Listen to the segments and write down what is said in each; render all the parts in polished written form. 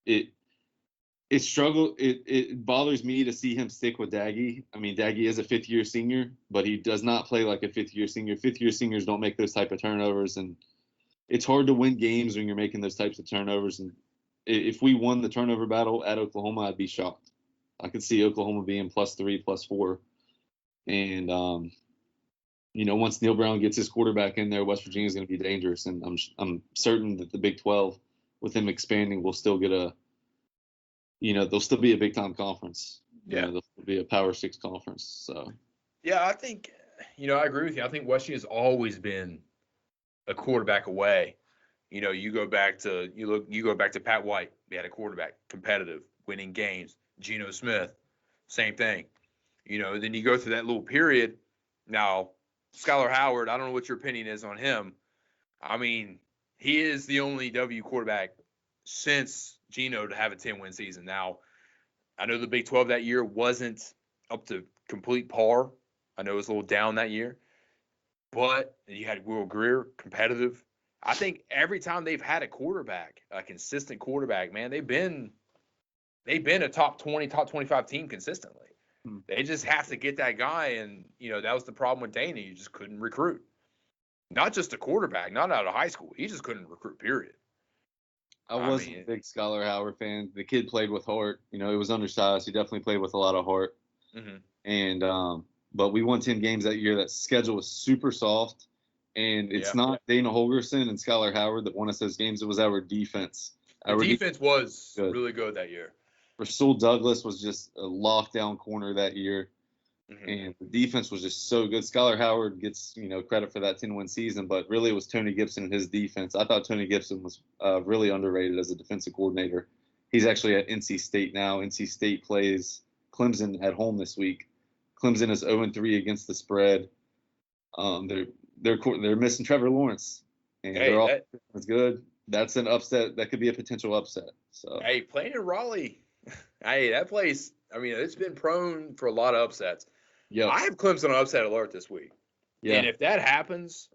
it it bothers me to see him stick with Daggy. I mean, Daggy is a fifth-year senior, but he does not play like a fifth-year senior. Fifth-year seniors don't make those type of turnovers, and it's hard to win games when you're making those types of turnovers. And if we won the turnover battle at Oklahoma, I'd be shocked. I could see Oklahoma being +3, +4, and once Neil Brown gets his quarterback in there, West Virginia is going to be dangerous, and I'm certain that the Big 12, with them expanding, will still get they'll still be a big-time conference. Yeah. They'll still be a Power 6 conference. So. Yeah, I think, I agree with you. I think West Virginia's always been a quarterback away. You go back to Pat White. He had a quarterback, competitive, winning games. Geno Smith, same thing. Then you go through that little period. Now, Skylar Howard, I don't know what your opinion is on him. I mean, he is the only W quarterback since Geno to have a 10-win season. Now, I know the Big 12 that year wasn't up to complete par. I know it was a little down that year. But you had Will Greer, competitive. I think every time they've had a quarterback, a consistent quarterback, man, they've been a top 20, top 25 team consistently. They just have to get that guy, and that was the problem with Dana. You just couldn't recruit. Not just a quarterback, not out of high school. He just couldn't recruit, period. I wasn't a big Skylar Howard fan. The kid played with heart. He was undersized. He definitely played with a lot of heart. Mm-hmm. And but we won 10 games that year. That schedule was super soft. And it's not Dana Holgorsen and Skylar Howard that won us those games. It was our defense. Our defense was really good that year. Rasul Douglas was just a lockdown corner that year. Mm-hmm. And the defense was just so good. Skylar Howard gets, credit for that 10-win season, but really it was Tony Gibson and his defense. I thought Tony Gibson was really underrated as a defensive coordinator. He's actually at NC State now. NC State plays Clemson at home this week. Clemson is 0-3 against the spread. They're missing Trevor Lawrence, and they're all as good. That's an upset. That could be a potential upset. So playing in Raleigh, that place. I mean, it's been prone for a lot of upsets. Yeah, I have Clemson on upset alert this week. Yeah, and if that happens,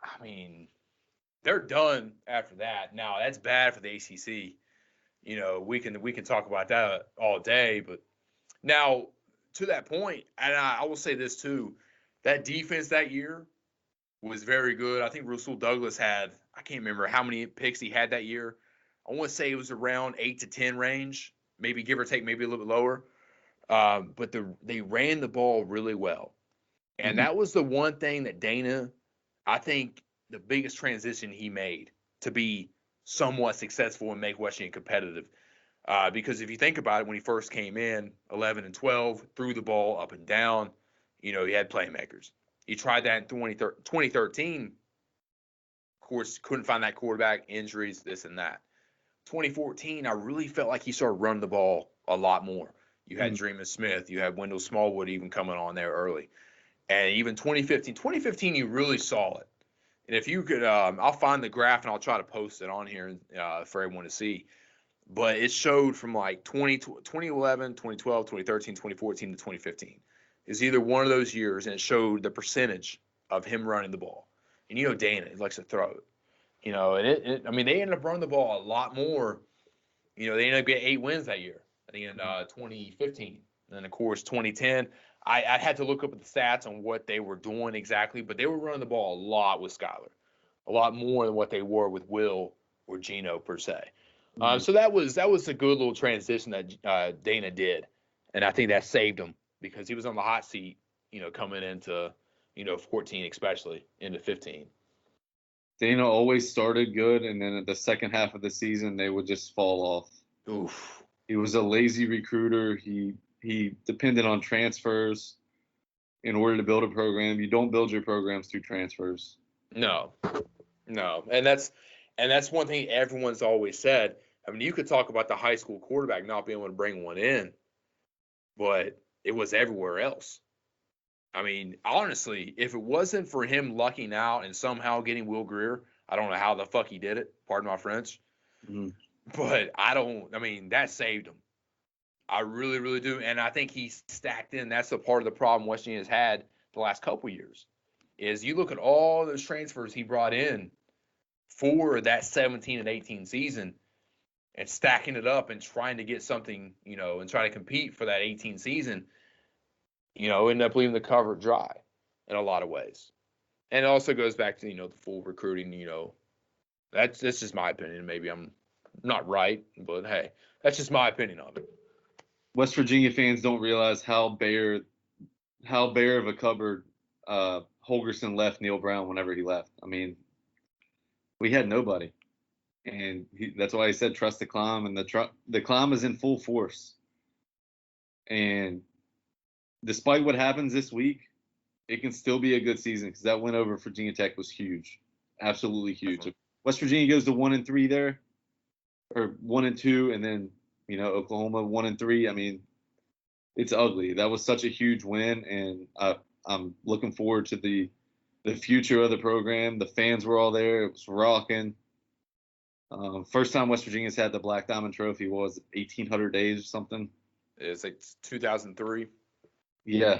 I mean, they're done after that. Now that's bad for the ACC. We can talk about that all day, but now to that point, and I will say this too. That defense that year was very good. I think Rasul Douglas had, I can't remember how many picks he had that year. I want to say it was around 8 to 10 range, maybe give or take, maybe a little bit lower. But they ran the ball really well. And that was the one thing that Dana, I think the biggest transition he made to be somewhat successful and make West Virginia competitive. Because if you think about it, when he first came in, 11-12, threw the ball up and down, he had playmakers. He tried that in 2013. Of course, couldn't find that quarterback, injuries, this and that. 2014, I really felt like he started running the ball a lot more. You had Dreamin' Smith. You had Wendell Smallwood even coming on there early. And even 2015, you really saw it. And if you could, I'll find the graph and I'll try to post it on here for everyone to see. But it showed from like 2011, 2012, 2013, 2014 to 2015. Is either one of those years, and it showed the percentage of him running the ball. And Dana, he likes to throw it. And they ended up running the ball a lot more. They ended up getting 8 wins that year, I think in 2015. And then, of course, 2010, I had to look up at the stats on what they were doing exactly, but they were running the ball a lot with Skylar, a lot more than what they were with Will or Geno per se. So that was a good little transition that Dana did, and I think that saved him because he was on the hot seat, coming into 14, especially into 15. Dana always started good, and then at the second half of the season, they would just fall off. Oof. He was a lazy recruiter. He depended on transfers in order to build a program. You don't build your programs through transfers. No. And that's one thing everyone's always said. I mean, you could talk about the high school quarterback not being able to bring one in, but it was everywhere else. I mean, honestly, if it wasn't for him lucking out and somehow getting Will Greer, I don't know how the fuck he did it. Pardon my French. But that saved him. I really, really do. And I think he's stacked in. That's the part of the problem West Virginia has had the last couple of years. Is you look at all those transfers he brought in for that 17 and 18 season, and stacking it up and trying to get something, and trying to compete for that 18 season, end up leaving the cover dry in a lot of ways. And it also goes back to, the full recruiting, that's just my opinion. Maybe I'm not right, but hey, that's just my opinion on it. West Virginia fans don't realize how bare of a cupboard Holgorsen left Neil Brown whenever he left. I mean, we had nobody. And that's why he said trust the climb, and the climb is in full force. And despite what happens this week, it can still be a good season because that win over Virginia Tech was huge, absolutely huge. If West Virginia goes to 1-3 there, or 1-2, and then Oklahoma 1-3. I mean, it's ugly. That was such a huge win, and I'm looking forward to the future of the program. The fans were all there. It was rocking. First time West Virginia's had the Black Diamond Trophy was 1,800 days or something. It's like 2003. Yeah.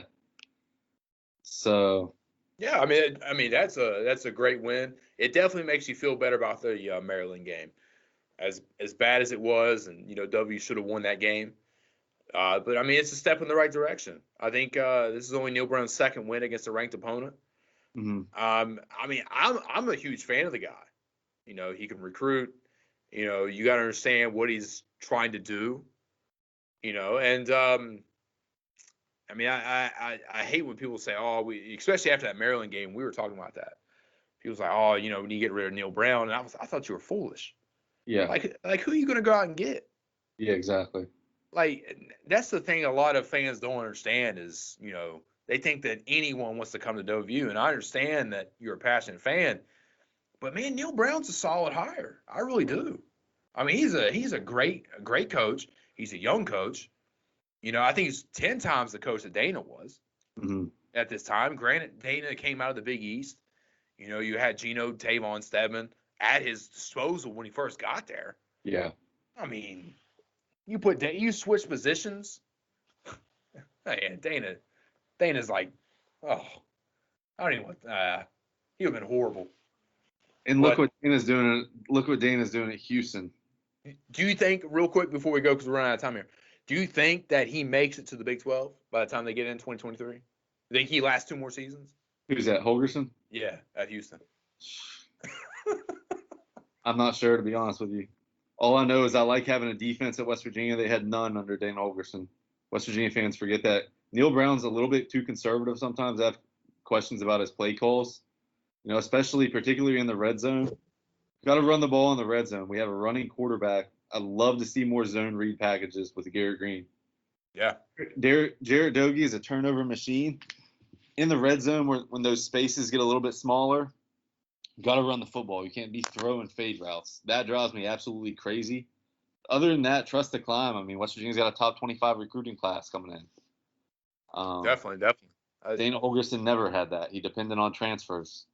So. Yeah, I mean that's a great win. It definitely makes you feel better about the Maryland game, as bad as it was, and W should have won that game. But I mean it's a step in the right direction. I think this is only Neil Brown's second win against a ranked opponent. Mm-hmm. I mean I'm a huge fan of the guy. He can recruit. You got to understand what he's trying to do, and I mean, I hate when people say, oh, especially after that Maryland game, we were talking about that. People's like, oh, we need to get rid of Neil Brown. And I thought you were foolish. Yeah. Like who are you going to go out and get? Yeah, exactly. Like, that's the thing a lot of fans don't understand is, they think that anyone wants to come to WVU. And I understand that you're a passionate fan. But man, Neil Brown's a solid hire. I really do. I mean, he's a great coach. He's a young coach. I think he's 10 times the coach that Dana was at this time. Granted, Dana came out of the Big East. You had Gino Tavon Stedman at his disposal when he first got there. Yeah. I mean, you switch positions. Man, Dana's like, oh, I don't even want. He would have been horrible. And look what Dana's doing. Look what Dana's doing at Houston. Do you think, real quick before we go, because we're running out of time here, do you think that he makes it to the Big 12 by the time they get in 2023? You think he lasts 2 more seasons? Who's that, Holgorsen? Yeah, at Houston. I'm not sure, to be honest with you. All I know is I like having a defense at West Virginia. They had none under Dana Holgorsen. West Virginia fans forget that. Neil Brown's a little bit too conservative sometimes. I have questions about his play calls, particularly in the red zone. Got to run the ball in the red zone. We have a running quarterback. I'd love to see more zone read packages with Garrett Green. Yeah. Jarrett Doege is a turnover machine. In the red zone, when those spaces get a little bit smaller, you got to run the football. You can't be throwing fade routes. That drives me absolutely crazy. Other than that, trust the climb. I mean, West Virginia's got a top 25 recruiting class coming in. Definitely. Dana Holgorsen never had that. He depended on transfers.